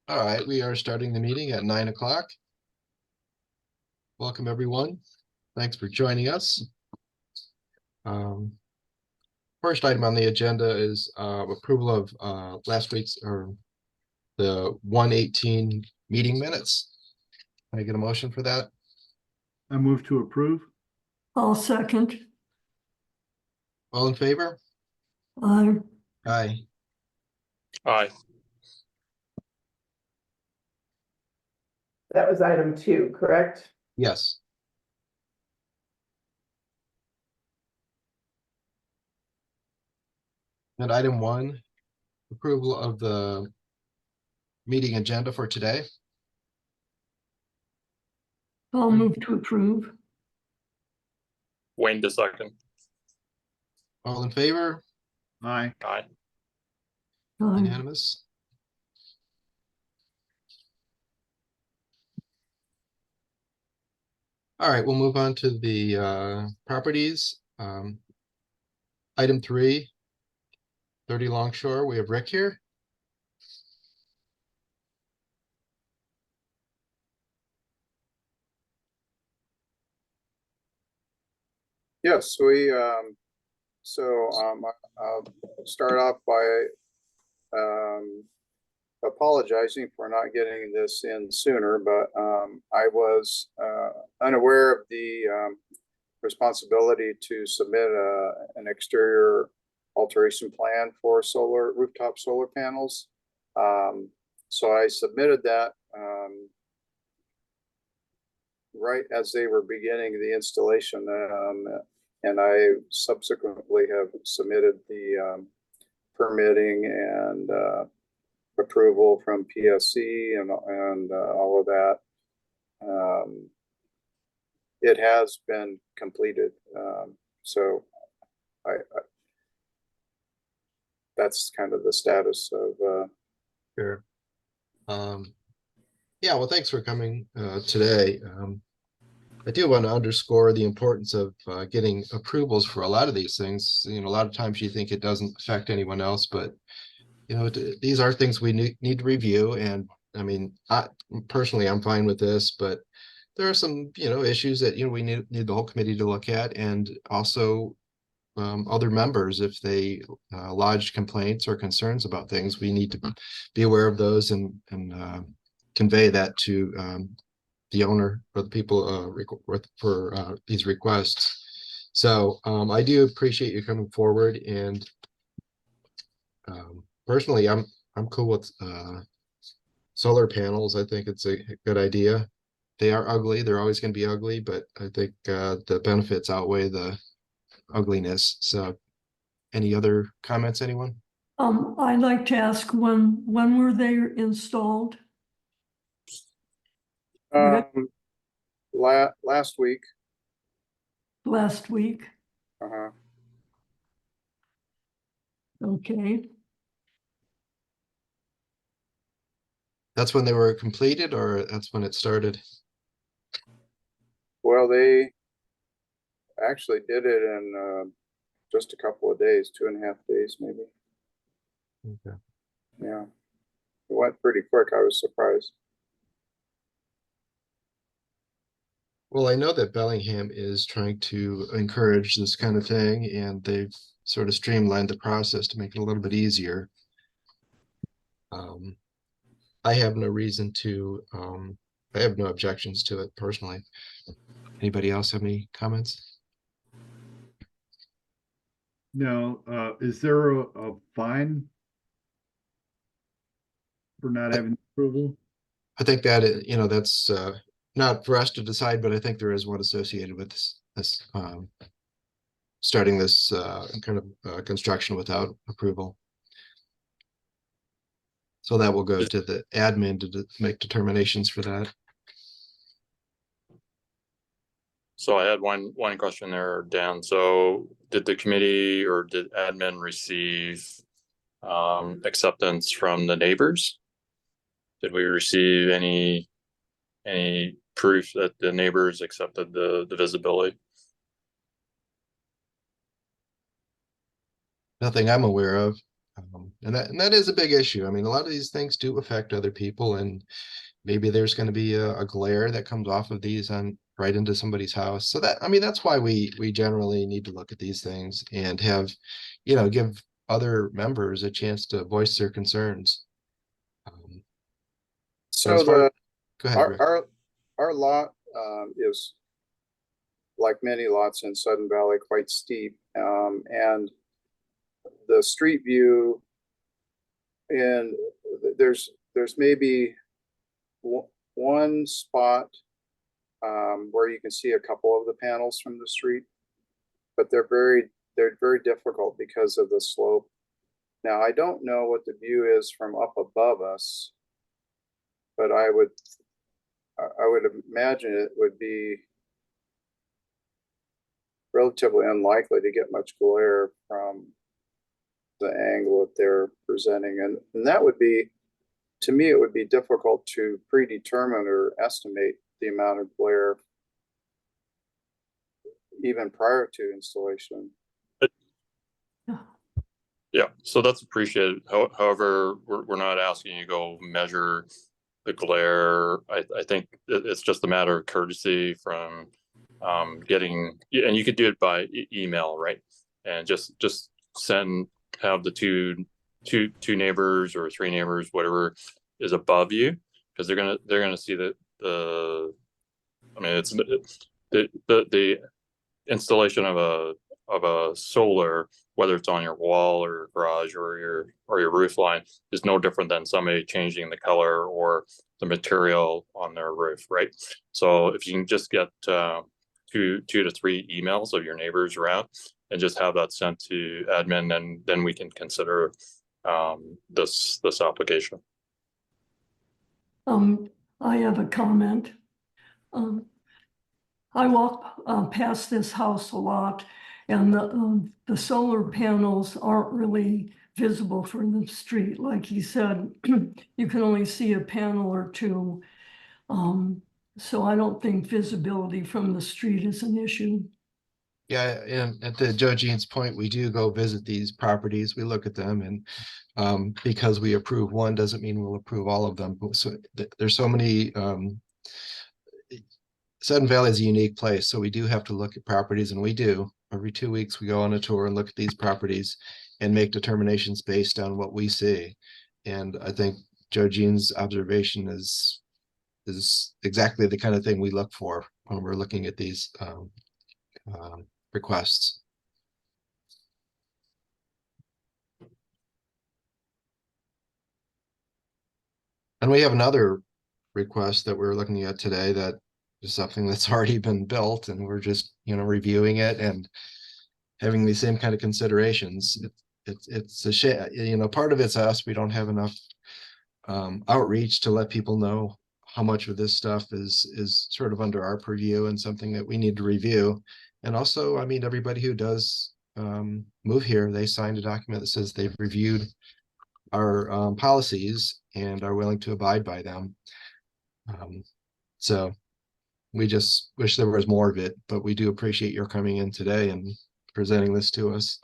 All right, we are starting the meeting at 9 o'clock. Welcome, everyone. Thanks for joining us. First item on the agenda is approval of last week's or the 1/18 meeting minutes. Can I get a motion for that? I move to approve. I'll second. All in favor? Aye. Aye. Aye. That was item 2, correct? Yes. And item 1, approval of the meeting agenda for today. I'll move to approve. Wayne to second. All in favor? Aye. Aye. Aye. Unanimous. All right, we'll move on to the properties. Item 3, 30 Longshore. We have Rick here. Yes, I'll start off by apologizing for not getting this in sooner, but I was unaware of the responsibility to submit an exterior alteration plan for rooftop solar panels. So I submitted that right as they were beginning the installation, and I subsequently have submitted the permitting and approval from PSC and all of that. It has been completed, so I that's kind of the status of. Sure. Yeah, well, thanks for coming today. I do want to underscore the importance of getting approvals for a lot of these things. You know, a lot of times you think it doesn't affect anyone else, but you know, these are things we need to review. And I mean, personally, I'm fine with this, but there are some, you know, issues that, you know, we need the whole committee to look at, and also other members, if they lodge complaints or concerns about things, we need to be aware of those and convey that to the owner or the people for these requests. So I do appreciate you coming forward, and personally, I'm cool with solar panels. I think it's a good idea. They are ugly. They're always going to be ugly, but I think the benefits outweigh the ugliness. So any other comments, anyone? I'd like to ask when were they installed? Last week. Last week. Okay. That's when they were completed, or that's when it started? Well, they actually did it in just a couple of days, 2.5 days, maybe. Okay. Yeah, it went pretty quick. I was surprised. Well, I know that Bellingham is trying to encourage this kind of thing, and they've sort of streamlined the process to make it a little bit easier. I have no reason to, I have no objections to it personally. Anybody else have any comments? No, is there a fine for not having approval? I think that, you know, that's not for us to decide, but I think there is one associated with this starting this kind of construction without approval. So that will go to the admin to make determinations for that. So I had one question there, Dan. So did the committee or did admin receive acceptance from the neighbors? Did we receive any proof that the neighbors accepted the visibility? Nothing I'm aware of. And that is a big issue. I mean, a lot of these things do affect other people, and maybe there's going to be a glare that comes off of these on right into somebody's house. So that, I mean, that's why we generally need to look at these things and have, give other members a chance to voice their concerns. So as far- the, Go ahead, Rick. our lot, is like many lots in Sudden Valley, quite steep. And the street view, and there's maybe one spot where you can see a couple of the panels from the street, but they're very difficult because of the slope. Now, I don't know what the view is from up above us, but I would imagine it would be relatively unlikely to get much glare from the angle that they're presenting. And that would be, to me, it would be difficult to predetermine or estimate the amount of glare even prior to installation. Yeah, so that's appreciated. However, we're not asking you to go measure the glare. I think it's just a matter of courtesy from getting, and you could do it by email, right? And just have the two neighbors or three neighbors, whatever is above you, because they're gonna see that I mean, it's the installation of a solar, whether it's on your wall or your garage or your roof line, is no different than somebody changing the color or the material on their roof, right? So if you can just get 2 to 3 emails of your neighbors around and just have that sent to admin, then we can consider this application. I have a comment. I walk past this house a lot, and the solar panels aren't really visible from the street. Like he said, you can only see a panel or two. So I don't think visibility from the street is an issue. Yeah, and at the Joe Jean's point, we do go visit these properties. We look at them, and because we approve one doesn't mean we'll approve all of them. So there's so many. Sudden Valley is a unique place, so we do have to look at properties, and we do. Every 2 weeks, we go on a tour and look at these properties and make determinations based on what we see. And I think Joe Jean's observation is exactly the kind of thing we look for when we're looking at these requests. And we have another request that we're looking at today that is something that's already been built, and we're just, reviewing it and having the same kind of considerations. It's a shame, part of it's us. We don't have enough outreach to let people know how much of this stuff is sort of under our purview and something that we need to review. And also, I mean, everybody who does move here, they signed a document that says they've reviewed our policies and are willing to abide by them. So we just wish there was more of it, but we do appreciate your coming in today and presenting this to us.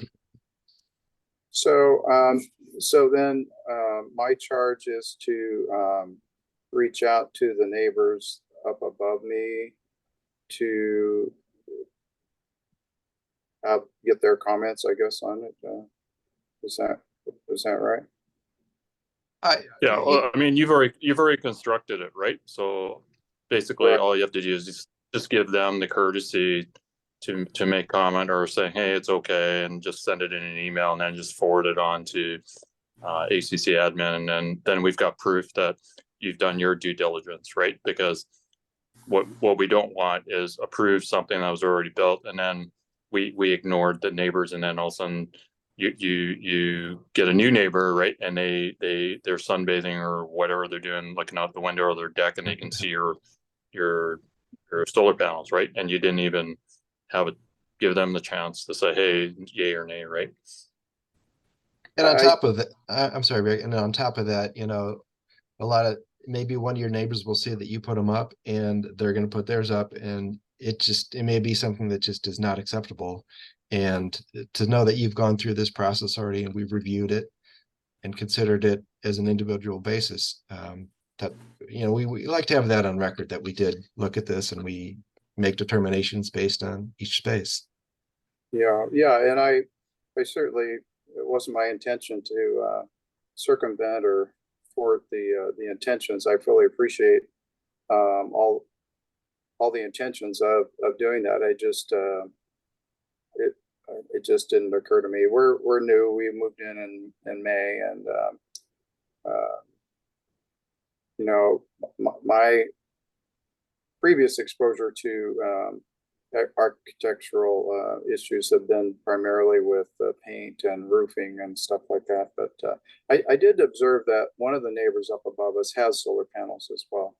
So, then my charge is to reach out to the neighbors up above me to get their comments, on it. Is that right? Yeah, well, I mean, you've already constructed it, right? So basically, Right. all you have to do is just give them the courtesy to make comment or say, hey, it's okay, and just send it in an email and then just forward it on to ACC admin, and then we've got proof that you've done your due diligence, right? Because what we don't want is approve something that was already built, and then we ignored the neighbors, and then all of a sudden you get a new neighbor, right? And they're sunbathing or whatever they're doing, looking out the window or their deck, and they can see your solar panels, right? And you didn't even give them the chance to say, hey, yay or nay, right? And on top of that, I'm sorry, Rick, and on top of that, maybe one of your neighbors will see that you put them up and they're going to put theirs up, and it may be something that just is not acceptable. And to know that you've gone through this process already and we've reviewed it, and considered it as an individual basis. That, you know, we like to have that on record that we did look at this and we make determinations based on each space. Yeah, yeah, and I certainly, it wasn't my intention to circumvent or thwart the intentions. I fully appreciate all the intentions of doing that. I just it just didn't occur to me. We're new. We moved in May, and you know, my previous exposure to architectural issues have been primarily with paint and roofing and stuff like that. But I did observe that one of the neighbors up above us has solar panels as well.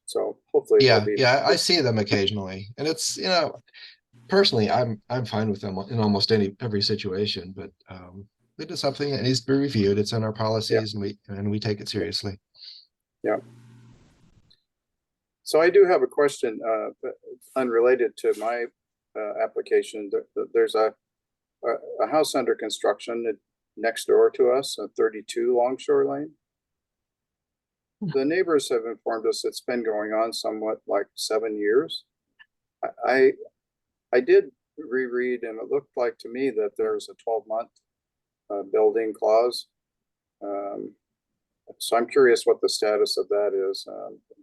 So hopefully, Yeah, they'll be. yeah, I see them occasionally, and it's, you know, personally, I'm fine with them in almost every situation, but it is something that needs to be reviewed. It's in our policies, and we take it seriously. Yeah. So I do have a question unrelated to my application. There's a house under construction next door to us, 32 Longshore Lane. The neighbors have informed us it's been going on somewhat like 7 years. I did reread, and it looked like to me that there's a 12-month building clause. So I'm curious what the status of that is.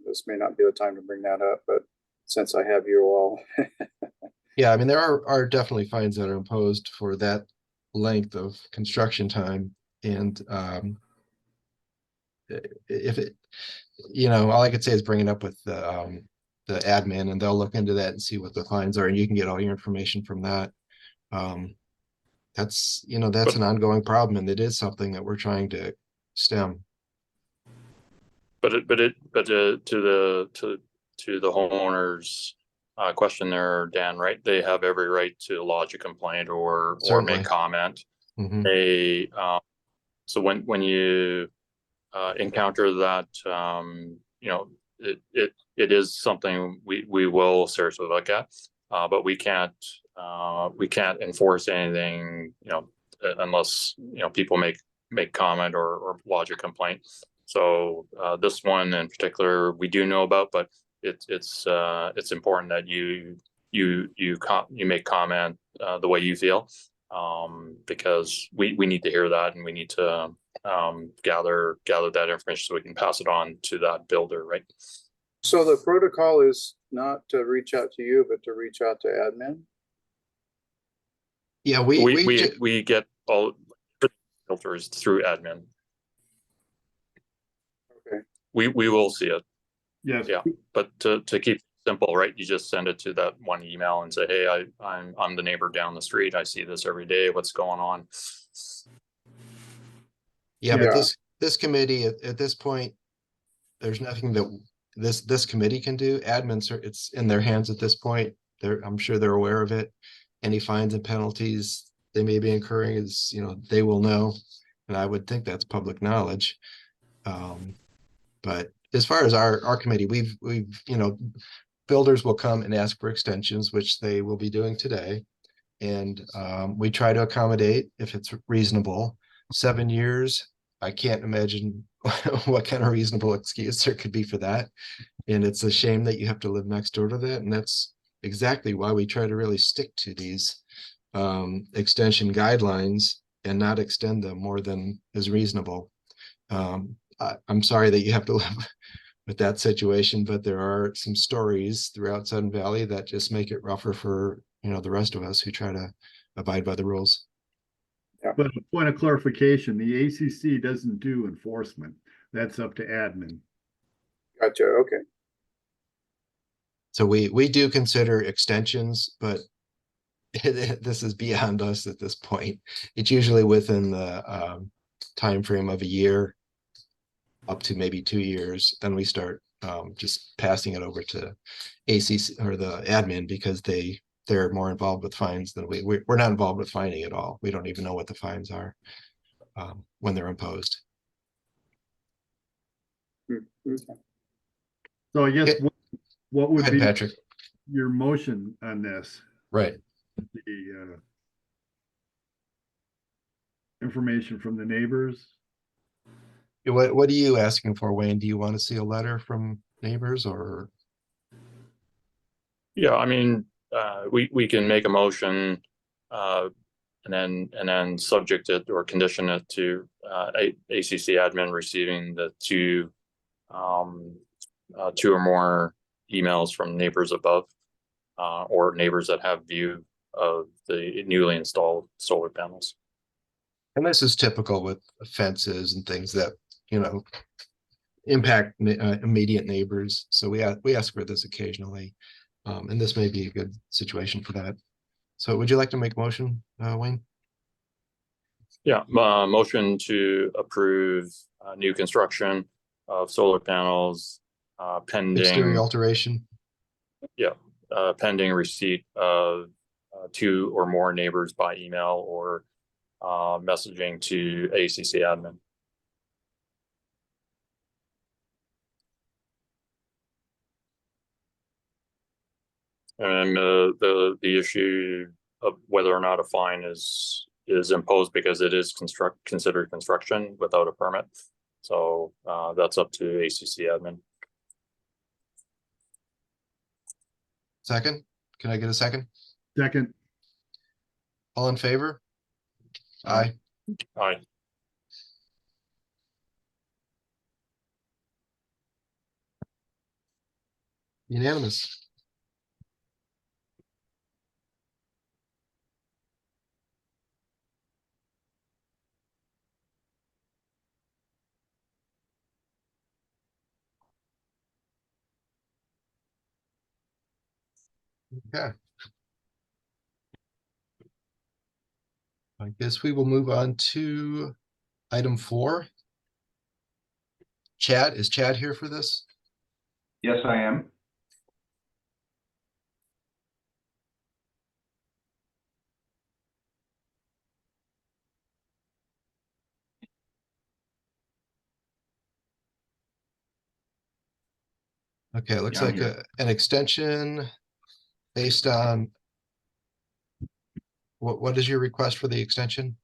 This may not be the time to bring that up, but since I have you all. Yeah, I mean, there are definitely fines that are imposed for that length of construction time. And if it, you know, all I could say is bring it up with the admin, and they'll look into that and see what the fines are, and you can get all your information from that. That's, you know, that's an ongoing problem, and it is something that we're trying to stem. But to the homeowners question there, Dan, right? They have every right to lodge a complaint or Certainly. make comment. Mhm. They so when you encounter that, you know, it is something we will seriously look at, but we can't enforce anything, you know, unless, you know, people make comment or lodge a complaint. So this one in particular we do know about, but it's important that you make comment the way you feel, because we need to hear that, and we need to gather that information so we can pass it on to that builder, right? So the protocol is not to reach out to you, but to reach out to admin. Yeah, we get all filters through admin. Okay. We will see it. Yes. Yeah, but to keep it simple, right? You just send it to that one email and say, hey, I'm the neighbor down the street. I see this every day. What's going on? Yeah, but Yeah. this committee at this point, there's nothing that this committee can do. Admins are, it's in their hands at this point. I'm sure they're aware of it. Any fines and penalties they may be incurring is, you know, they will know, and I would think that's public knowledge. But as far as our committee, we've you know, builders will come and ask for extensions, which they will be doing today, and we try to accommodate if it's reasonable. 7 years, I can't imagine what kind of reasonable excuse there could be for that. And it's a shame that you have to live next door to that. And that's exactly why we try to really stick to these extension guidelines and not extend them more than is reasonable. I'm sorry that you have to live with that situation, but there are some stories throughout Sun Valley that just make it rougher for, you know, the rest of us who try to abide by the rules. But a point of clarification, the ACC doesn't do enforcement. That's up to admin. Gotcha. Okay. So we do consider extensions, but this is beyond us at this point. It's usually within the time frame of a year, up to maybe 2 years. Then we start just passing it over to ACC or the admin, because they're more involved with fines than we're not involved with fining at all. We don't even know what the fines are when they're imposed. Okay. So I guess Okay. what Go would ahead, be Patrick. your motion on this? Right. information from the neighbors. What are you asking for, Wayne? Do you want to see a letter from neighbors or? Yeah, I mean, we can make a motion, and then subject it or condition it to, ACC admin receiving the two or more emails from neighbors above, or neighbors that have view of the newly installed solar panels. And this is typical with fences and things that, impact immediate neighbors. So we ask for this occasionally. And this may be a good situation for that. So would you like to make a motion, Wayne? Yeah, motion to approve, new construction of solar panels, pending. Exterior alteration? Pending receipt of, two or more neighbors by email or, messaging to ACC admin. And the issue of whether or not a fine is imposed because it is considered construction without a permit. So that's up to ACC admin. Second? Can I get a second? Second, All in favor? Aye. Aye. Unanimous. Okay. I guess we will move on to item 4. Chad, is Chad here for this? Yes, I am. Okay, it looks Yeah, I'm like here. an extension based on what is your request for the extension?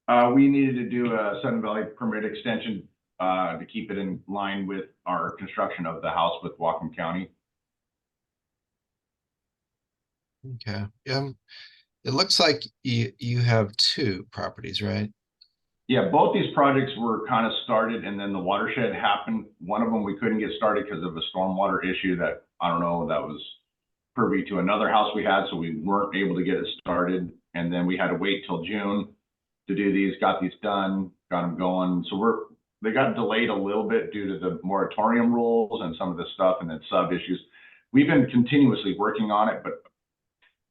We needed to do a Sudden Valley permit extension to keep it in line with our construction of the house with Whatcom County. Okay, it looks like you have 2 properties, right? Yeah, both these projects were kind of started and then the watershed happened. One of them we couldn't get started because of a stormwater issue that, I don't know, that was privy to another house we had, so we weren't able to get it started. And then we had to wait till June to do these, got these done, got them going. So they got delayed a little bit due to the moratorium rules and some of the stuff and then sub issues. We've been continuously working on it, but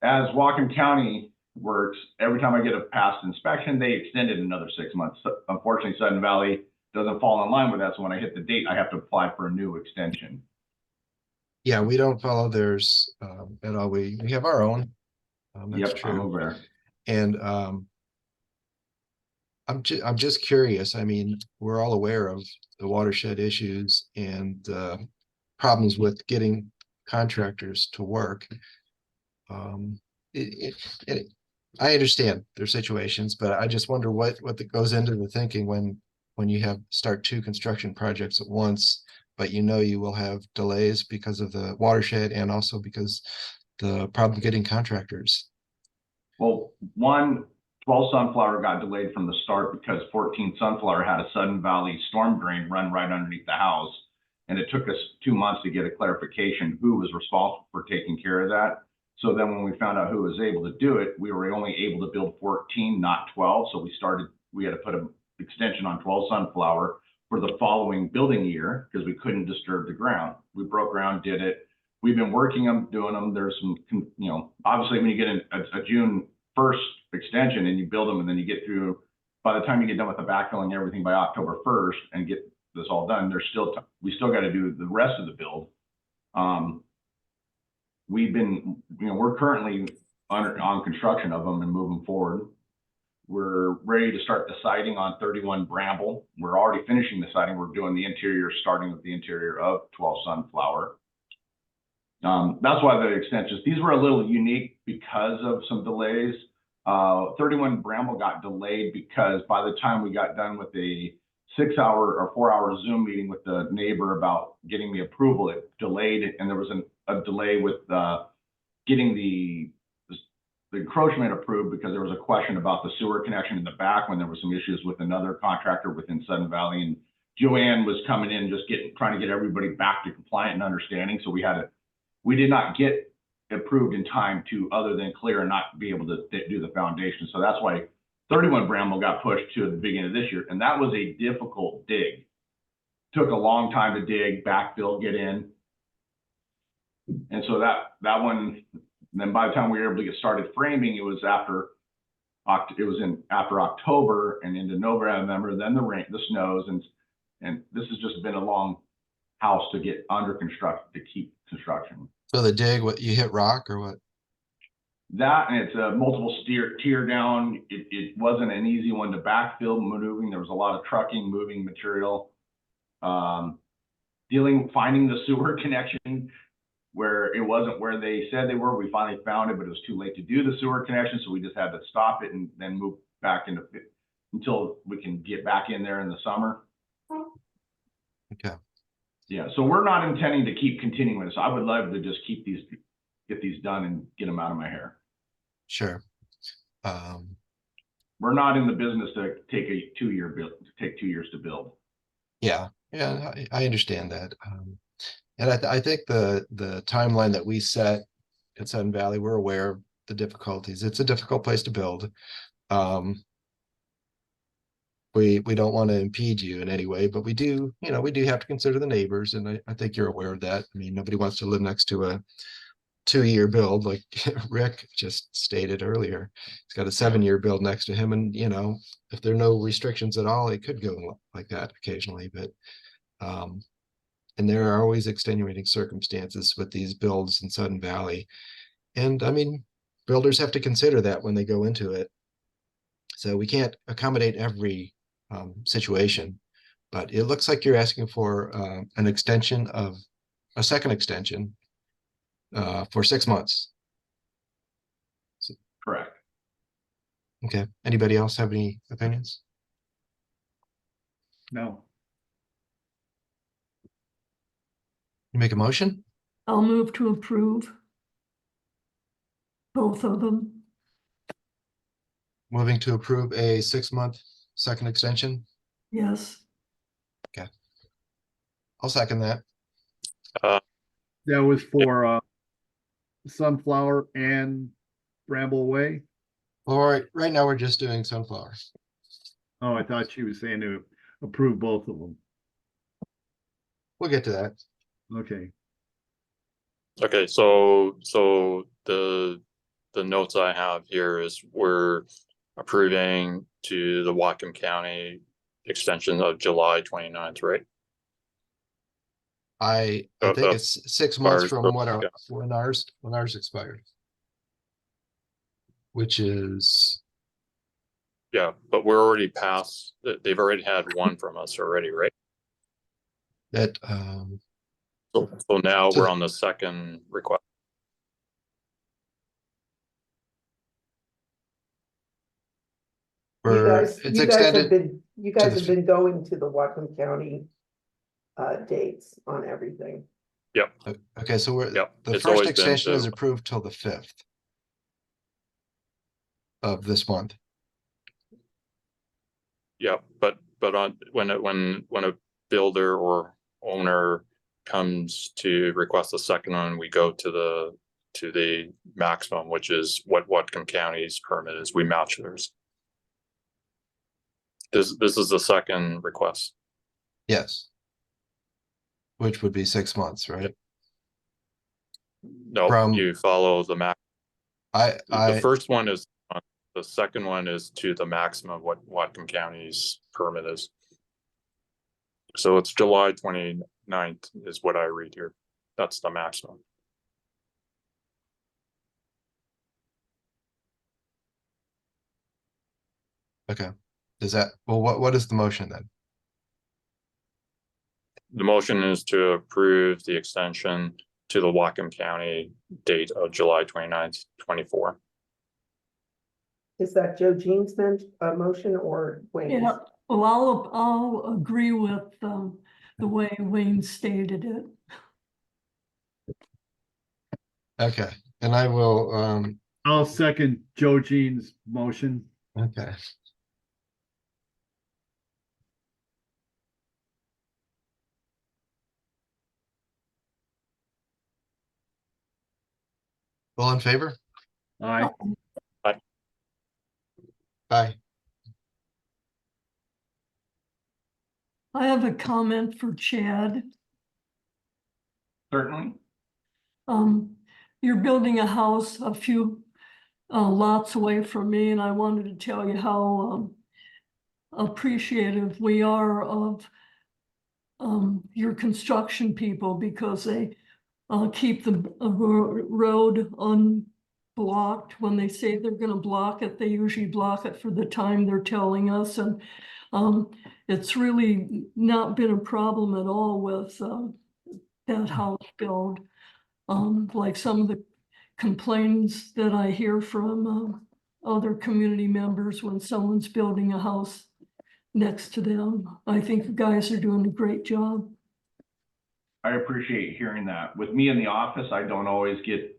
as Whatcom County works, every time I get a past inspection, they extend it another 6 months. So unfortunately, Sudden Valley doesn't fall in line with that. So when I hit the date, I have to apply for a new extension. Yeah, we don't follow theirs at all. We have our own. That's Yep, true. I'm aware. And I'm just curious. I mean, we're all aware of the watershed issues and problems with getting contractors to work. I understand their situations, but I just wonder what goes into the thinking when you start 2 construction projects at once, but you will have delays because of the watershed and also because the problem getting contractors. Well, 12 Sunflower got delayed from the start because 14 Sunflower had a Sudden Valley storm drain run right underneath the house. And it took us 2 months to get a clarification who was responsible for taking care of that. So then when we found out who was able to do it, we were only able to build 14, not 12. So we had to put an extension on 12 Sunflower for the following building year because we couldn't disturb the ground. We broke ground, did it. We've been working them, doing them. There's some, obviously when you get a June 1st extension and you build them and then you get through, by the time you get done with the backfill and everything by October 1st and get this all done, we still got to do the rest of the build. We've been, we're currently on construction of them and moving forward. We're ready to start the siding on 31 Bramble. We're already finishing the siding. We're doing the interior, starting with the interior of 12 Sunflower. That's why the extensions, these were a little unique because of some delays. 31 Bramble got delayed because by the time we got done with a 6-hour or 4-hour Zoom meeting with the neighbor about getting the approval, it delayed, and there was a delay with getting the encroachment approved because there was a question about the sewer connection in the back when there were some issues with another contractor within Sudden Valley, and Joanne was coming in just trying to get everybody back to compliant and understanding. So we did not get approved in time to other than clear and not be able to do the foundation. So that's why 31 Bramble got pushed to the beginning of this year, and that was a difficult dig. Took a long time to dig, backfill, get in, and so that one. Then by the time we were able to get started framing, it was after October and into November. Then the rain, the snows, and this has just been a long house to get under construction, to keep construction. So the dig, what, you hit rock or what? That, and it's a multiple tear down. It wasn't an easy one to backfill, maneuvering. There was a lot of trucking, moving material, finding the sewer connection where it wasn't where they said they were. We finally found it, but it was too late to do the sewer connection. So we just had to stop it and then move back into until we can get back in there in the summer. Okay. Yeah. So we're not intending to keep continuing this. I would love to just get these done and get them out of my hair. Sure. We're not in the business to take a 2-year build, to take 2 years to build. Yeah. I understand that. And I think the timeline that we set at Sudden Valley, we're aware of the difficulties. It's a difficult place to build. We don't want to impede you in any way, but we do have to consider the neighbors, and I think you're aware of that. I mean, nobody wants to live next to a 2-year build like Rick just stated earlier. He's got a 7-year build next to him, and if there are no restrictions at all, it could go like that occasionally, but and there are always extenuating circumstances with these builds in Sudden Valley. And I mean, builders have to consider that when they go into it. So we can't accommodate every situation, but it looks like you're asking for a second extension for 6 months. Correct. Okay. Anybody else have any opinions? No. You make a motion? I'll move to approve both of them. Moving to approve a 6-month second extension? Yes. Okay. I'll second that. That was for Sunflower and Bramble Way. All right now we're just doing Sunflower. Oh, I thought she was saying to approve both of them. We'll get to that. Okay. Okay, so the notes I have here is we're approving to the Whatcom County extension of July 29th, right? I think it's 6 months from when ours expired. Which is, yeah, but we're already past, they've already had one from us already, right? that So now we're on the second request. it's extended. You guys have been going to the Whatcom County dates on everything. Yep. Okay, so the It's first always been extension is to- approved till the 5th of this month. Yeah, but on when a builder or owner comes to request a second one, we go to the maximum, which is what Whatcom County's permit is. We match theirs. This is the second request. Yes. Which would be 6 months, right? No, From- you follow the max. The I first one is, the second one is to the maximum what Whatcom County's permit is. So it's July 29th is what I read here. That's the maximum. okay. Is that what is the motion then? The motion is to approve the extension to the Whatcom County date of July 29th, 24. Is that Joe Jean's motion or Wayne's? Yeah, well, I'll agree with, the way Wayne stated it. Okay, and I will, I'll second Joe Jean's motion. okay. All in favor? Aye. Aye. I have a comment for Chad. Certainly. You're building a house a few lots away from me, and I wanted to tell you how appreciative we are of your construction people, because they keep the road unblocked. When they say they're gonna block it, they usually block it for the time they're telling us, and it's really not been a problem at all with that house build. Like some of the complaints that I hear from other community members when someone's building a house next to them. I think the guys are doing a great job. I appreciate hearing that. With me in the office, I don't always get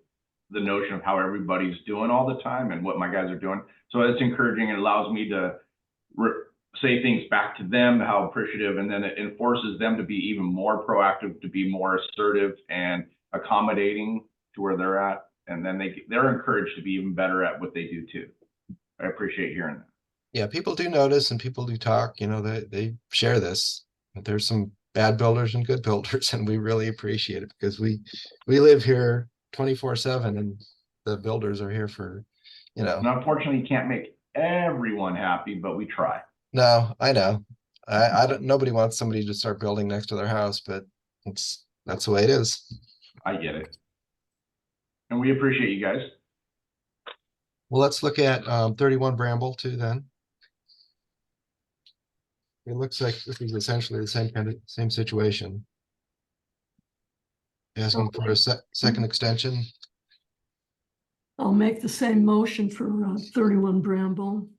the notion of how everybody's doing all the time and what my guys are doing. So it's encouraging. It allows me to say things back to them, how appreciative, and then it enforces them to be even more proactive, to be more assertive and accommodating to where they're at. And then they're encouraged to be even better at what they do too. I appreciate hearing that. Yeah, people do notice and people do talk, you know, they share this. But there's some bad builders and good builders, and we really appreciate it because we live here 24/7 and the builders are here for, you know. And unfortunately, you can't make everyone happy, but we try. No, I know. I don't, nobody wants somebody to start building next to their house, but that's the way it is. I get it. And we appreciate you guys. Well, let's look at 31 Bramble too then. It looks like this is essentially the same situation. Asking for a second extension. I'll make the same motion for 31 Bramble.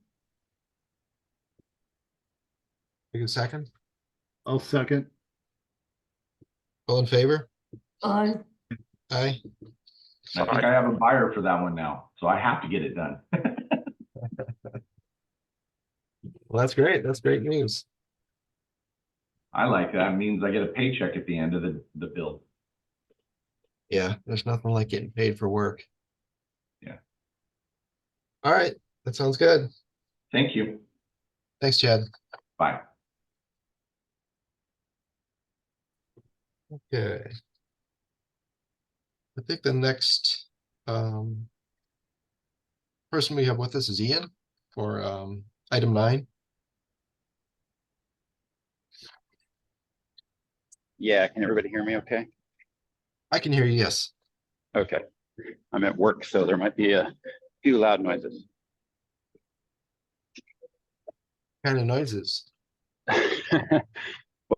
Take a second. I'll second. All in favor? Aye. Aye. And I think I have a buyer for that one now, so I have to get it done. Well, that's great. That's great news. I like that. It means I get a paycheck at the end of the bill. Yeah, there's nothing like getting paid for work. Yeah. All right, that sounds good. Thank you. Thanks, Chad. Bye. Okay. I think the next person we have with us is Ian for item 9. Yeah, can everybody hear me okay? I can hear you, yes. Okay. I'm at work, so there might be a few loud noises. Kind of noises.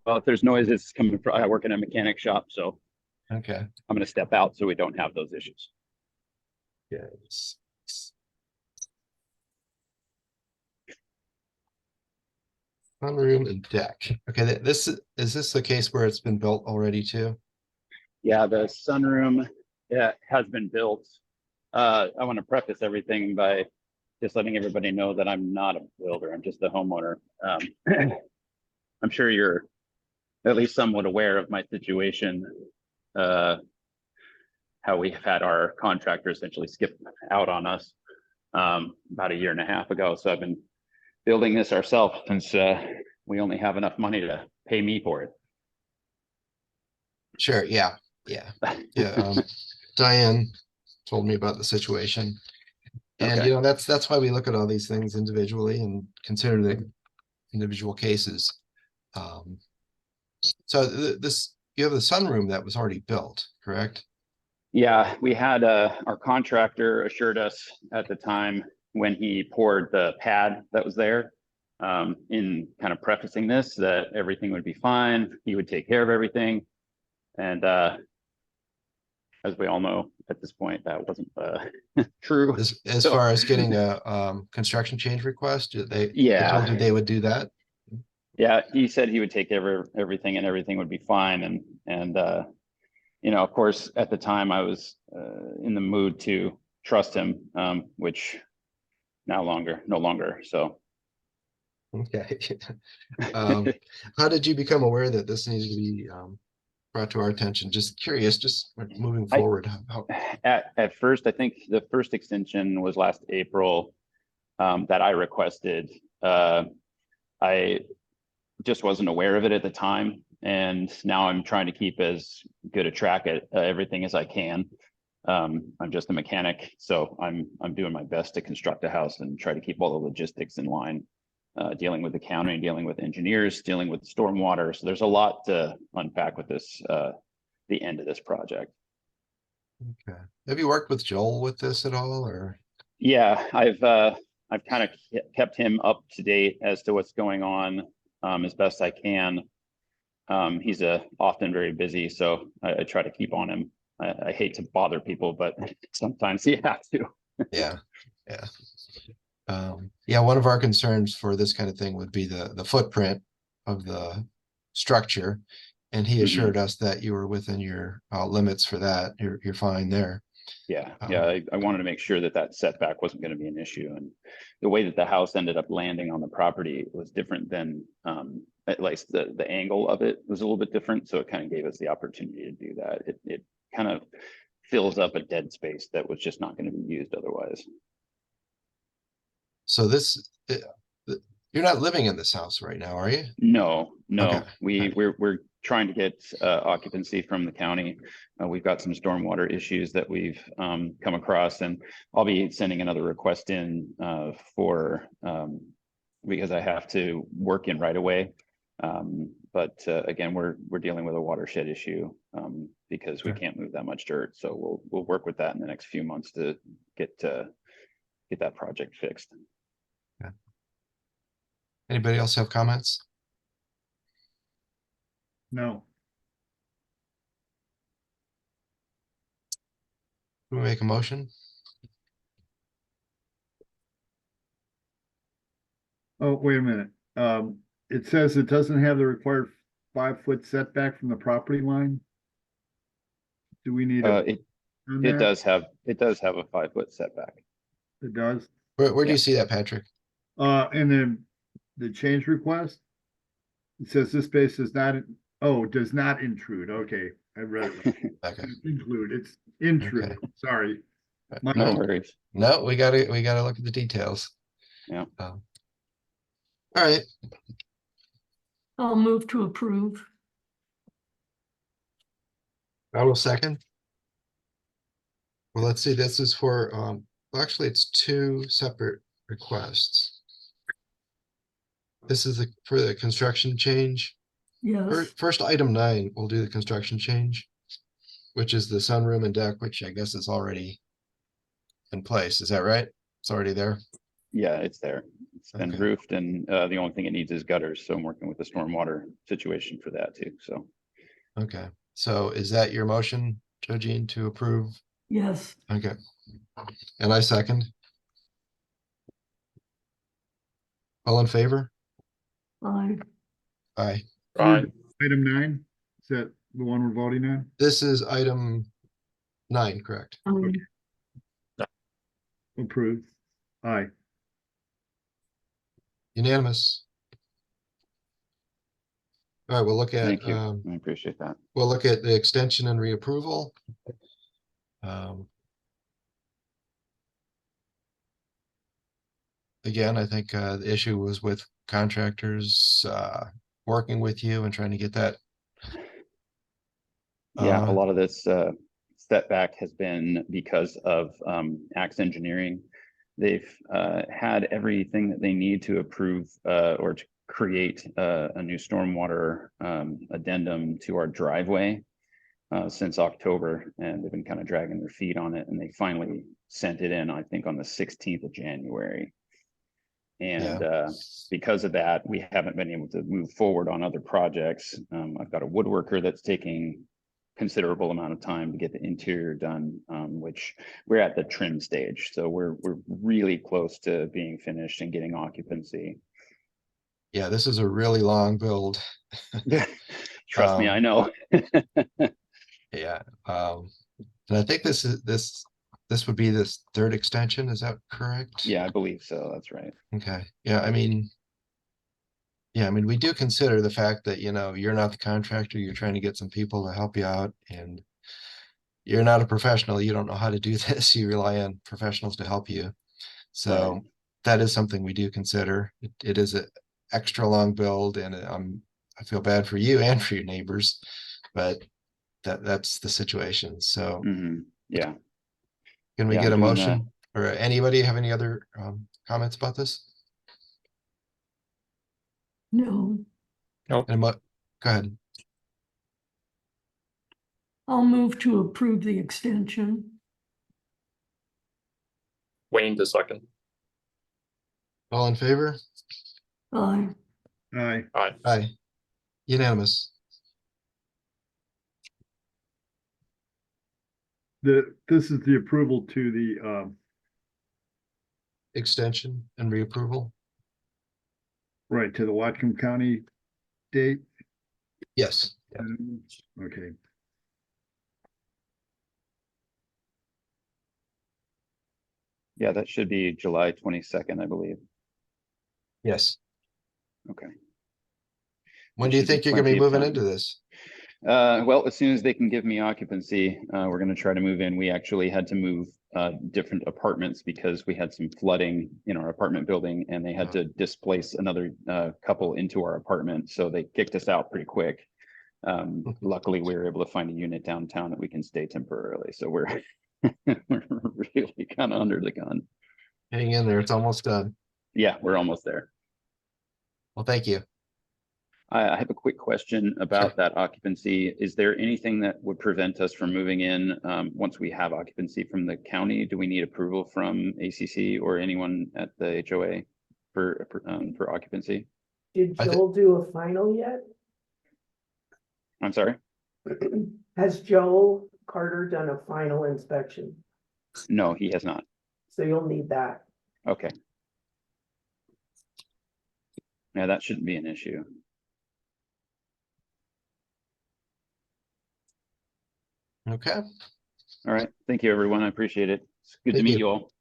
Well, if there's noises coming from, I work in a mechanic shop, so Okay. I'm going to step out so we don't have those issues. Yes. Sunroom and deck. Okay, this is this the case where it's been built already too? Yeah, the sunroom has been built. I want to preface everything by just letting everybody know that I'm not a builder. I'm just a homeowner. I'm sure you're at least somewhat aware of my situation. How we have had our contractor essentially skip out on us about 1.5 years ago. So I've been building this ourselves since we only have enough money to pay me for it. Sure, yeah. Diane told me about the situation. And Okay. you know, that's why we look at all these things individually and consider the individual cases. So you have the sunroom that was already built, correct? Yeah, we had our contractor assured us at the time when he poured the pad that was there, in kind of prefacing this, that everything would be fine. He would take care of everything. And as we all know, at this point, that wasn't true. As So, far as getting a construction change request, they told you yeah, they would do that? yeah, he said he would take everything and everything would be fine. And you know, of course, at the time I was in the mood to trust him, which no longer. So Okay. How did you become aware that this needs to be brought to our attention? Just curious, just moving I- forward. at first, I think the first extension was last April that I requested. I just wasn't aware of it at the time. And now I'm trying to keep as good a track at everything as I can. I'm just a mechanic, so I'm doing my best to construct a house and try to keep all the logistics in line, dealing with the county, dealing with engineers, dealing with stormwater. So there's a lot to unpack with this, the end of this project. Okay. Have you worked with Joel with this at all, or? Yeah, I've kind of kept him up to date as to what's going on as best I can. He's often very busy, so I try to keep on him. I hate to bother people, but sometimes you have to. Yeah, yeah. Yeah, one of our concerns for this kind of thing would be the footprint of the structure. And he assured us that you were within your limits for that. You're fine there. Yeah, I wanted to make sure that that setback wasn't going to be an issue. And the way that the house ended up landing on the property was different than, at least the angle of it was a little bit different. So it kind of gave us the opportunity to do that. It kind of fills up a dead space that was just not going to be used otherwise. So you're not living in this house right now, are you? No, Okay. we're trying to get occupancy from the county. We've got some stormwater issues that we've come across, and I'll be sending another request in for because I have to work in right away. But again, we're dealing with a watershed issue because we can't move that much dirt. So we'll work with that in the next few months to get that project fixed. Okay. Anybody else have comments? No. Can we make a motion? Oh, wait a minute. It says it doesn't have the required 5-foot setback from the property line. Do we need a? It on that? does have a 5-foot setback. It does. Where do Yeah. you see that, Patrick? And then the change request. It says this space does not, does not intrude. Okay, I read it. Okay. Include, it's intrude. Okay. Sorry. No No worries. No, we gotta look at the details. Yeah. All right. I'll move to approve. I will second. Well, let's see, this is for, well, actually, it's two separate requests. This is for the construction change. Yes, First, item 9, we'll do the construction change, which is the sunroom and deck, which I guess is already in place. Is that right? It's already there? Yeah, it's there. It's been Okay. roofed, and the only thing it needs is gutters. So I'm working with the stormwater situation for that too. So Okay, so is that your motion, Jojine, to approve? yes, Okay. And I second. All in favor? I, Aye. Fine. Item 9, is that the one we're voting on? This is item 9, correct? Approved. Aye. Unanimous. All right, we'll look at, thank you. I appreciate that. we'll look at the extension and reapproval. Again, I think the issue was with contractors working with you and trying to get that. Yeah, a lot of this setback has been because of Axe Engineering. They've had everything that they need to approve or to create a new stormwater addendum to our driveway since October, and they've been kind of dragging their feet on it, and they finally sent it in, I think, on the 16th of January. And because of that, we haven't been able to move forward on other projects. I've got a woodworker that's taking considerable amount of time to get the interior done, which we're at the trim stage. So we're really close to being finished and getting occupancy. Yeah, this is a really long build. Trust me, I know. Yeah. And I think this would be this third extension. Is that correct? Yeah, I believe so. That's right. Okay. Yeah, I mean, we do consider the fact that, you're not the contractor, you're trying to get some people to help you out, and you're not a professional. You don't know how to do this. You rely on professionals to help you. So Right. that is something we do consider. It is an extra long build, and I feel bad for you and for your neighbors, but that's the situation. So Yeah. can we Yeah, get a doing motion? Or anybody have any other comments about this? No, Go ahead. I'll move to approve the extension. Wayne, the second. All in favor? Aye. Aye. Aye. Aye. Unanimous. This is the approval to the, Extension and reapproval? right, to the Whatcom County date. Yes. Yeah. Okay. Yeah, that should be July 22nd, I believe. Yes. Okay. When There do you should be think you're gonna be plenty of moving time. into this? Well, as soon as they can give me occupancy, we're going to try to move in. We actually had to move different apartments because we had some flooding in our apartment building, and they had to displace another couple into our apartment. So they kicked us out pretty quick. Luckily, we were able to find a unit downtown that we can stay temporarily. So we're we're really kind of under the gun. Hang in there. It's almost done. Yeah, we're almost there. Well, thank you. I have a quick question about that occupancy. Is there anything that would prevent us from moving in once we have occupancy from the county? Do we need approval from ACC or anyone at the HOA for occupancy? Did Joel do a final yet? I'm sorry? Has Joel Carter done a final inspection? No, he has not. So you'll need that. Okay. Yeah, that shouldn't be an issue. Okay. All right. Thank you, everyone. I appreciate it. It's good to Thank meet you. you all.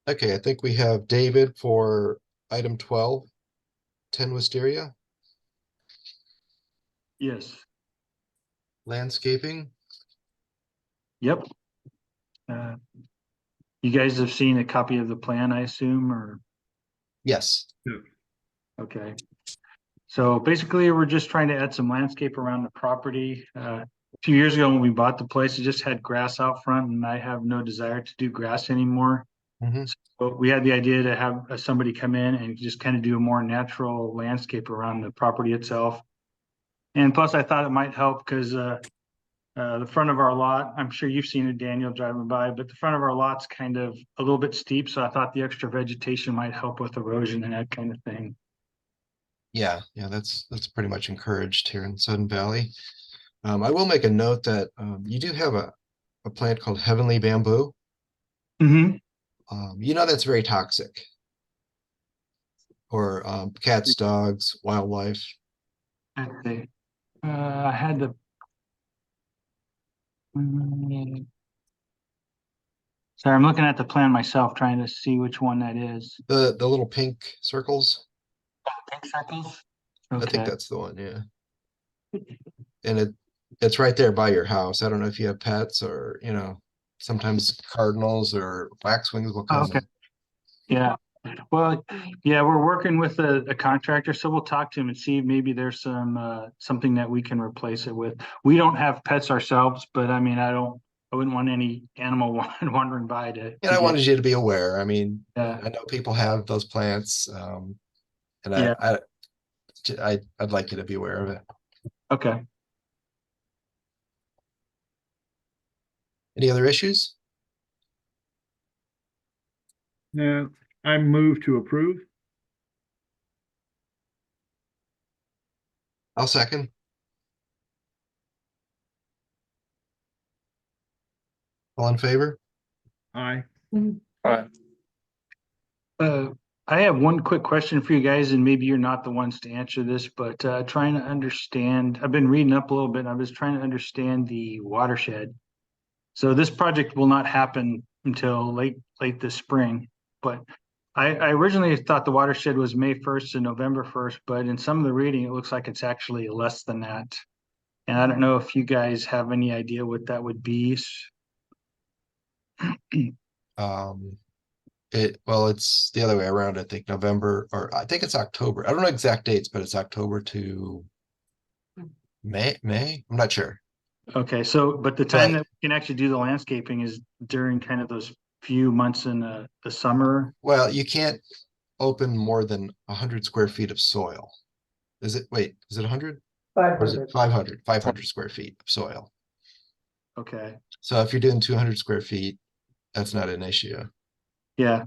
Okay, I think we have David for item 12, 10 Wisteria, Yes, landscaping. yep. You guys have seen a copy of the plan, I assume, or, Yes. okay. So basically, we're just trying to add some landscape around the property. A few years ago, when we bought the place, it just had grass out front, and I have no desire to do grass anymore. Mhm. So we had the idea to have somebody come in and just kind of do a more natural landscape around the property itself. And plus, I thought it might help because the front of our lot, I'm sure you've seen it, Daniel, driving by, but the front of our lot's kind of a little bit steep. So I thought the extra vegetation might help with erosion and that kind of thing. Yeah, that's pretty much encouraged here in Sudden Valley. I will make a note that you do have a plant called Heavenly Bamboo. Mm-hmm. That's very toxic. Or cats, dogs, wildlife. I had the. Sorry, I'm looking at the plan myself, trying to see which one that is. The little pink circles. Pink circles? I think Okay. that's the one, yeah. And it's right there by your house. I don't know if you have pets or, sometimes cardinals or waxwings will come. Okay. Yeah. Well, yeah, we're working with a contractor, so we'll talk to him and see if maybe there's something that we can replace it with. We don't have pets ourselves, but I mean, I wouldn't want any animal wandering by to. And I wanted you to be aware. I mean, Yeah. I know people have those plants, and Yeah. I'd like you to be aware of it. Okay. Any other issues? Now, I move to approve. I'll second. All in favor? Aye. Alright, I have one quick question for you guys, and maybe you're not the ones to answer this, but trying to understand, I've been reading up a little bit, and I was trying to understand the watershed. So this project will not happen until late this spring, but I originally thought the watershed was May 1st and November 1st, but in some of the reading, it looks like it's actually less than that. And I don't know if you guys have any idea what that would be. Well, it's the other way around. I think November, or I think it's October. I don't know exact dates, but it's October to May. I'm not sure. Okay, so, but the time But- that we can actually do the landscaping is during kind of those few months in the summer. Well, you can't open more than 100 square feet of soil. Is it 100? Or is it 500. 500 square feet of soil? Okay, So if you're doing 200 square feet, that's not an issue. yeah.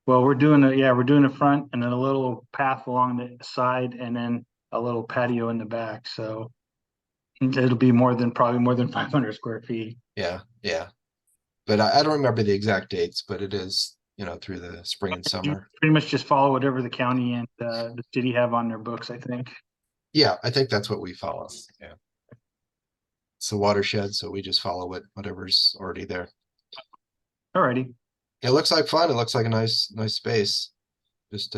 Well, we're doing a front and then a little path along the side and then a little patio in the back, so it'll be probably more than 500 square feet. Yeah. But I don't remember the exact dates, but it is, through the spring and summer. Pretty much just follow whatever the county and the city have on their books, I think. Yeah, I think that's what we follow. Yeah. It's the watershed, so we just follow whatever's already there. Alrighty, It looks like fun. It looks like a nice space. Just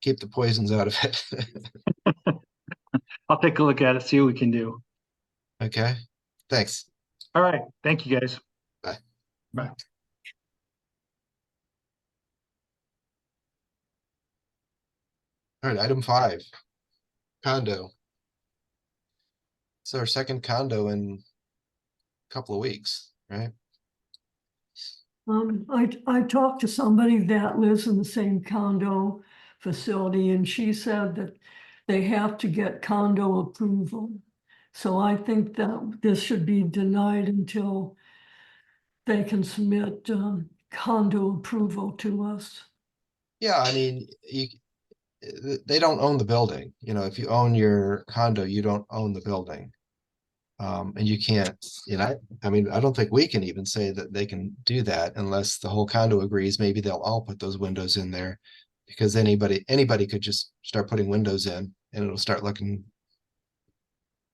keep the poisons out of it. I'll take a look at it, see what we can do. Okay, thanks. All right, thank you guys. Bye. Bye. All right, item 5, condo. It's our second condo in a couple of weeks, right? I talked to somebody that lives in the same condo facility, and she said that they have to get condo approval. So I think that this should be denied until they can submit condo approval to us. Yeah, I mean, they don't own the building. If you own your condo, you don't own the building. And you can't, I mean, I don't think we can even say that they can do that unless the whole condo agrees. Maybe they'll all put those windows in there, because anybody could just start putting windows in and it'll start looking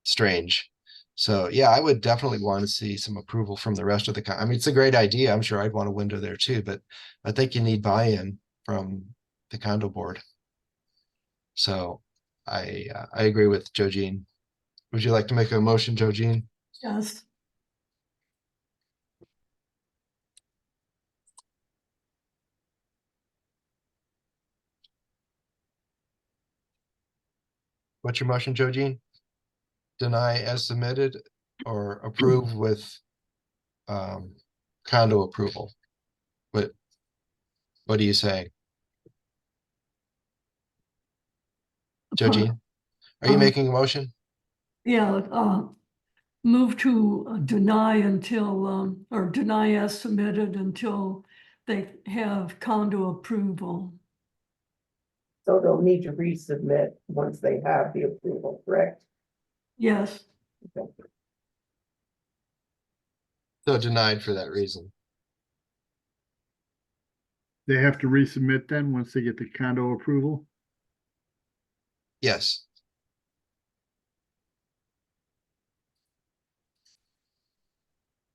strange. So yeah, I would definitely want to see some approval from the rest of the I mean, it's a great idea. I'm sure I'd want a window there too, but I think you need buy-in from the condo board. So I agree with Joe Jean. Would you like to make a motion, Joe Jean? Yes. What's your motion, Joe Jean? Deny as submitted or approve with condo approval? What are you saying? Joe Jean, are you making a motion? Yeah, move to deny until, or deny as submitted until they have condo approval. So they'll need to resubmit once they have the approval, correct? Yes, Okay. So denied for that reason. They have to resubmit then, once they get the condo approval? Yes.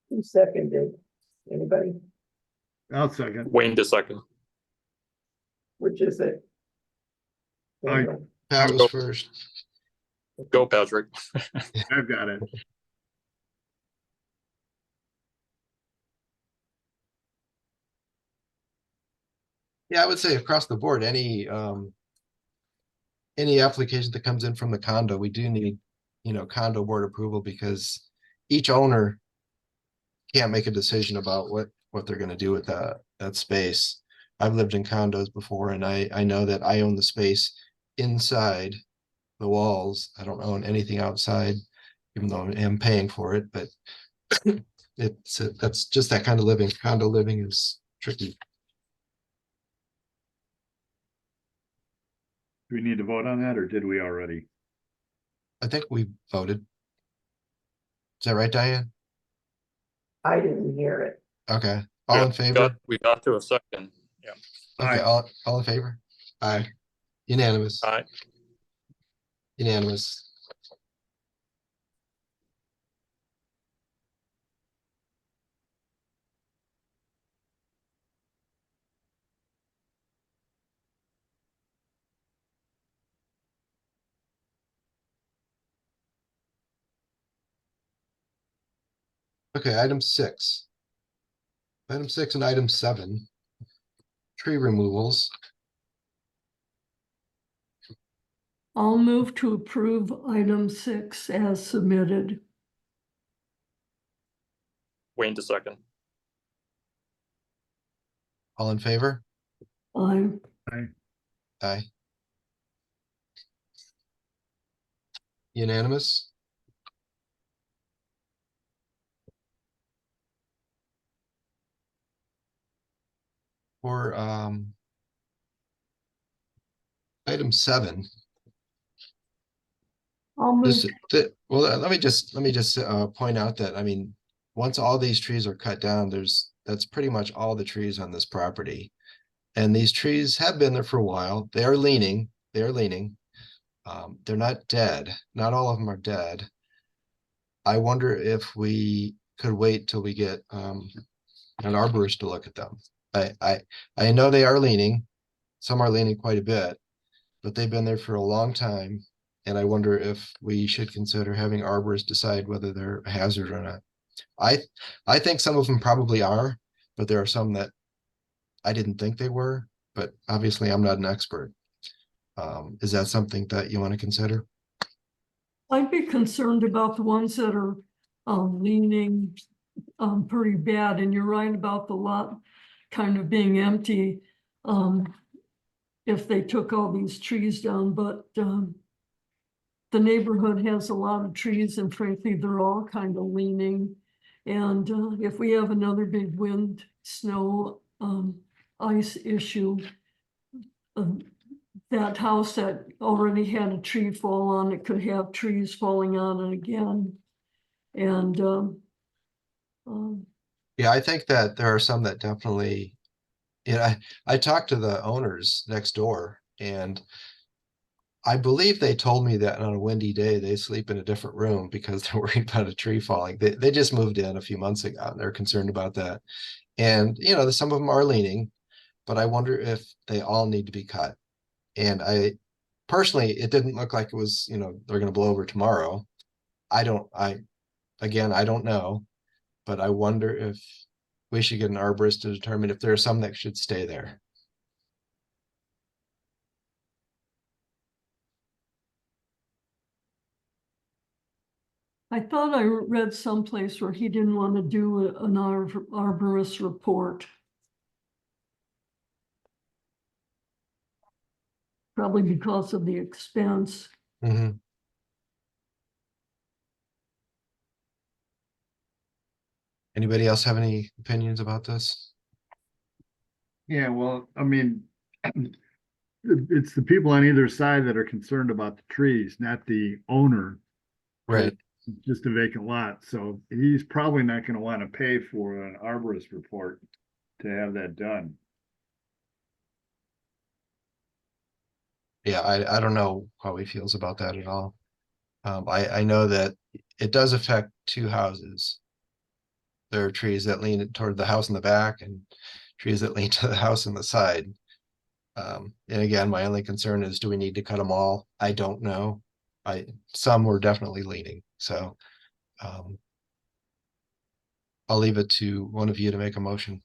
Who seconded? Anybody? I'll second. Wayne to second. Which is it? Aye. Pat was first. Go, Patrick. I've got it. Yeah, I would say across the board, any application that comes in from the condo, we do need, condo board approval, because each owner can't make a decision about what they're gonna do with that space. I've lived in condos before, and I know that I own the space inside the walls. I don't own anything outside, even though I am paying for it, but that's just that kind of living. Condo living is tricky. Do we need to vote on that, or did we already? I think we voted. Is that right, Diane? I didn't hear it. Okay, all in favor? We got to a second. Yeah. Okay, Aye. all in favor? Aye. Unanimous, Aye. unanimous. Okay, item 6. Item 6 and item 7. Tree removals. I'll move to approve item 6 as submitted. Wayne to second. All in favor? I'm, Aye. Unanimous? For item 7. I'll move, Well, let me just point out that, I mean, once all these trees are cut down, that's pretty much all the trees on this property. And these trees have been there for a while. They are leaning. They're not dead. Not all of them are dead. I wonder if we could wait till we get an arborist to look at them. I know they are leaning. Some are leaning quite a bit, but they've been there for a long time. And I wonder if we should consider having arborists decide whether they're a hazard or not. I think some of them probably are, but there are some that I didn't think they were, but obviously I'm not an expert. Is that something that you want to consider? I'd be concerned about the ones that are leaning pretty bad, and you're right about the lot kind of being empty if they took all these trees down, but the neighborhood has a lot of trees, and frankly, they're all kind of leaning. And if we have another big wind, snow, ice issue, that house that already had a tree fall on it could have trees falling on it again. And Yeah, I think that there are some that definitely, I talked to the owners next door, and I believe they told me that on a windy day, they sleep in a different room because they're worried about a tree falling. They just moved in a few months ago and they're concerned about that. And, some of them are leaning, but I wonder if they all need to be cut. And personally, it didn't look like it was, they're going to blow over tomorrow. I don't know, but I wonder if we should get an arborist to determine if there are some that should stay there. I thought I read someplace where he didn't want to do an arborist report. Probably because of the expense. Mhm. Anybody else have any opinions about this? Yeah, well, I mean, it's the people on either side that are concerned about the trees, not the owner. Right. It's just a vacant lot, so he's probably not gonna wanna pay for an arborist report to have that done. Yeah, I don't know how he feels about that at all. I know that it does affect two houses. There are trees that lean toward the house in the back and trees that lean to the house in the side. And again, my only concern is, do we need to cut them all? I don't know. Some were definitely leaning, so I'll leave it to one of you to make a motion.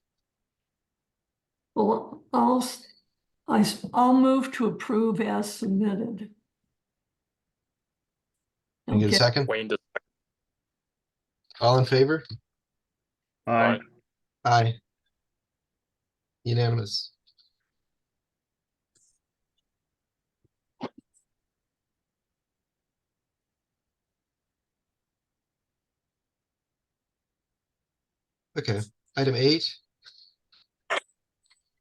Well, I'll move to approve as submitted. Can you get a Okay. second? Wayne to All in favor? Aye. Aye. Unanimous. Okay, item 8.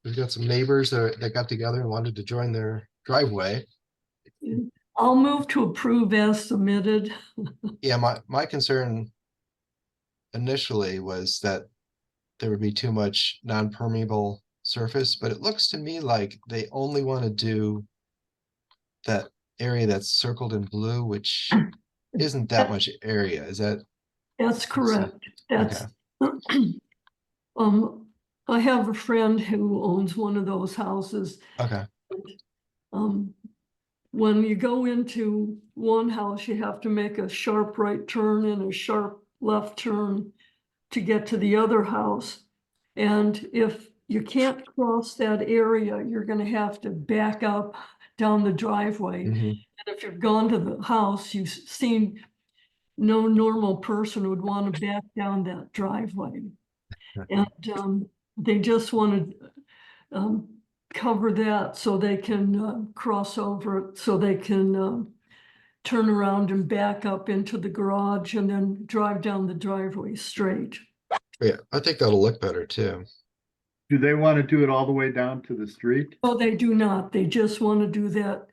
We've got some neighbors that got together and wanted to join their driveway. I'll move to approve as submitted. Yeah, my concern initially was that there would be too much non-permeable surface, but it looks to me like they only want to do that area that's circled in blue, which isn't that much area. Is that? That's correct. That's, I have a friend who owns one of those houses. Okay. When you go into one house, you have to make a sharp right turn and a sharp left turn to get to the other house. And if you can't cross that area, you're gonna have to back up down the driveway. Mhm. And if you've gone to the house, you've seen no normal person would want to back down that driveway. And they just want to cover that so they can cross over it, so they can turn around and back up into the garage and then drive down the driveway straight. Yeah, I think that'll look better too. Do they want to do it all the way down to the street? Oh, they do not. They just want to do that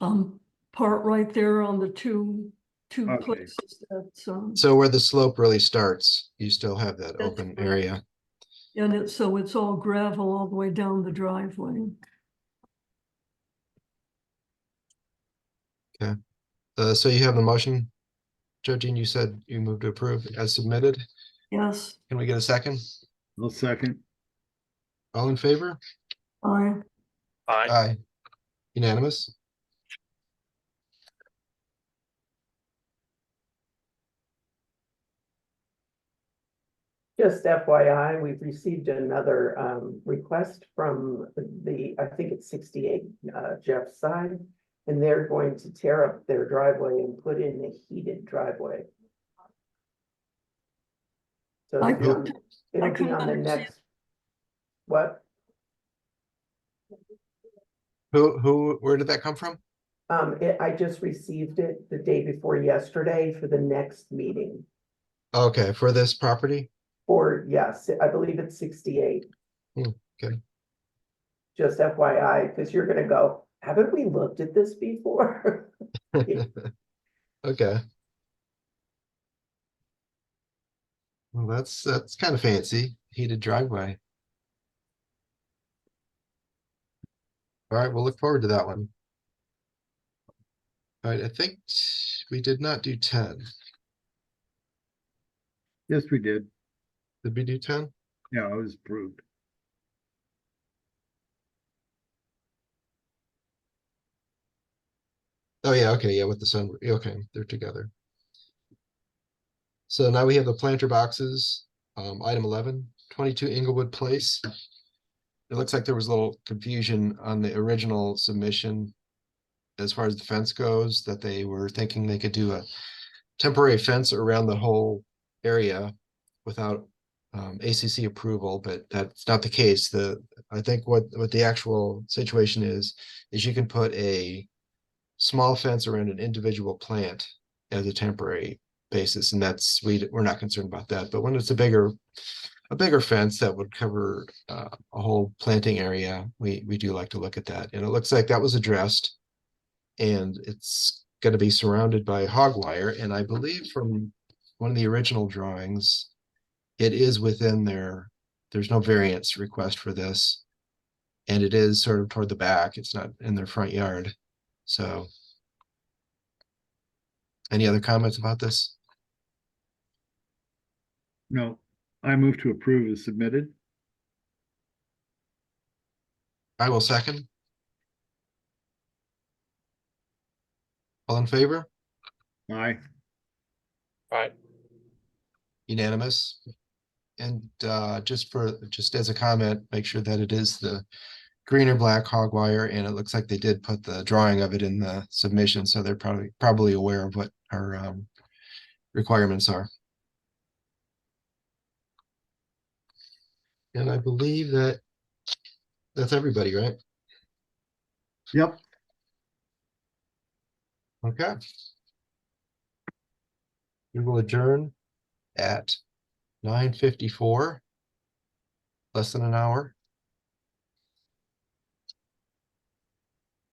part right there on the two Okay. places that's So where the slope really starts, you still have that That's open correct. area. and it's all gravel all the way down the driveway. So you have the motion. Judging, you said you moved to approve as submitted. Yes, Can we get a second? I'll second. All in favor? I, Aye. Aye. Unanimous? Just FYI, we've received another request from I think it's 68 Jeff's side. And they're going to tear up their driveway and put in a heated driveway. So I it'll be on- couldn't- it'll I be couldn't on the understand. next. What? Where did that come from? I just received it the day before yesterday for the next meeting. Okay, for this property? Or yes, I believe it's 68. Okay. Just FYI, because you're gonna go, haven't we looked at this before? Okay. Well, that's kind of fancy, heated driveway. All right, we'll look forward to that one. All right, I think we did not do 10. Yes, we did. Did we do 10? Yeah, it was approved. Oh, yeah, okay, yeah, with the sun, okay, they're together. So now we have the planter boxes, item 11, 22 Inglewood Place. It looks like there was a little confusion on the original submission as far as the fence goes, that they were thinking they could do a temporary fence around the whole area without ACC approval, but that's not the case. I think what the actual situation is you can put a small fence around an individual plant as a temporary basis, and we're not concerned about that. But when it's a bigger fence that would cover a whole planting area, we do like to look at that. And it looks like that was addressed, and it's going to be surrounded by hog wire. And I believe from one of the original drawings, it is within there's no variance request for this. And it is sort of toward the back. It's not in their front yard. So any other comments about this? No, I move to approve as submitted. I will second. All in favor? Aye. Aye. Unanimous. And just as a comment, make sure that it is the green or black hog wire, and it looks like they did put the drawing of it in the submission, so they're probably aware of what our requirements are. And I believe that's everybody, right? Yep. Okay. We will adjourn at 9:54, less than an hour.